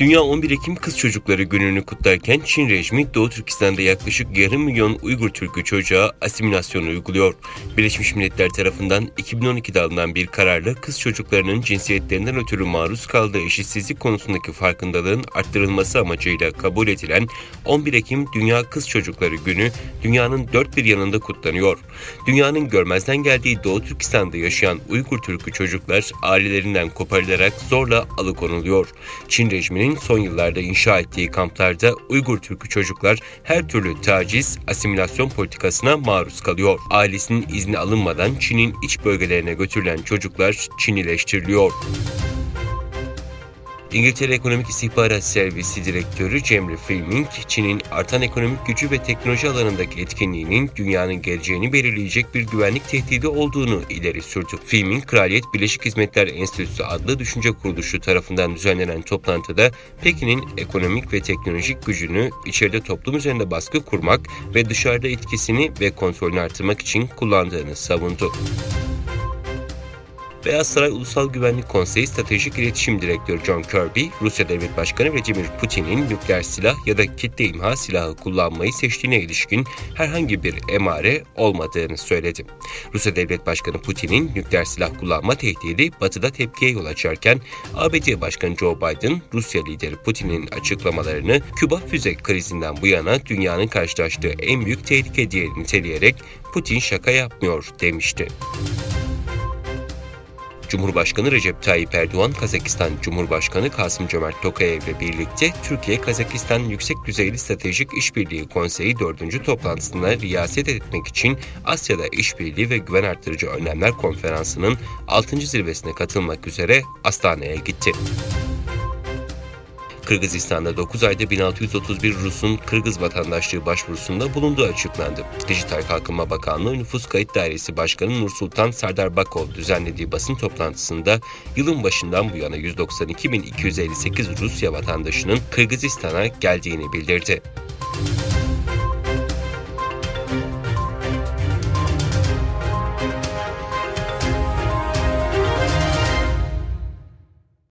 Dünya 11 Ekim Kız Çocukları Günü'nü kutlarken Çin rejimi Doğu Türkistan'da yaklaşık yarım milyon Uygur Türk'ü çocuğa asimilasyon uyguluyor. Birleşmiş Milletler tarafından 2012'de alınan bir kararla kız çocuklarının cinsiyetlerinden ötürü maruz kaldığı eşitsizlik konusundaki farkındalığın arttırılması amacıyla kabul edilen 11 Ekim Dünya Kız Çocukları Günü dünyanın dört bir yanında kutlanıyor. Dünyanın görmezden geldiği Doğu Türkistan'da yaşayan Uygur Türk'ü çocuklar ailelerinden koparılarak zorla alıkonuluyor. Çin rejiminin son yıllarda inşa ettiği kamplarda Uygur Türk'ü çocuklar her türlü taciz, asimilasyon politikasına maruz kalıyor. Ailesinin izni alınmadan Çin'in iç bölgelerine götürülen çocuklar Çinileştiriliyor. İngiltere Ekonomik İstihbarat Servisi Direktörü Jeffrey Fleming, Çin'in artan ekonomik gücü ve teknoloji alanındaki etkinliğinin dünyanın geleceğini belirleyecek bir güvenlik tehdidi olduğunu ileri sürdü. Fleming, Kraliyet Birleşik Hizmetler Enstitüsü adlı düşünce kuruluşu tarafından düzenlenen toplantıda Pekin'in ekonomik ve teknolojik gücünü içeride toplum üzerinde baskı kurmak ve dışarıda etkisini ve kontrolünü artırmak için kullandığını savundu. Beyaz Saray Ulusal Güvenlik Konseyi Stratejik İletişim Direktörü John Kirby, Rusya Devlet Başkanı Vladimir Putin'in nükleer silah ya da kitle imha silahı kullanmayı seçtiğine ilişkin herhangi bir emare olmadığını söyledi. Rusya Devlet Başkanı Putin'in nükleer silah kullanma tehdidi Batı'da tepkiye yol açarken, ABD Başkanı Joe Biden, Rusya lideri Putin'in açıklamalarını Küba füze krizinden bu yana dünyanın karşılaştığı en büyük tehlike diye niteleyerek Putin şaka yapmıyor demişti. Cumhurbaşkanı Recep Tayyip Erdoğan, Kazakistan Cumhurbaşkanı Kasım-Cömert Tokayev'le birlikte Türkiye-Kazakistan Yüksek Düzeyli Stratejik İşbirliği Konseyi 4. toplantısına riyaset etmek için Asya'da İşbirliği ve Güven Artırıcı Önlemler Konferansı'nın 6. zirvesine katılmak üzere Astana'ya gitti. Kırgızistan'da 9 ayda 1631 Rus'un Kırgız vatandaşlığı başvurusunda bulunduğu açıklandı. Dijital Kalkınma Bakanlığı Nüfus Kayıt Dairesi Başkanı Nursultan Sardarbakov düzenlediği basın toplantısında yılın başından bu yana 192.258 Rusya vatandaşının Kırgızistan'a geldiğini bildirdi.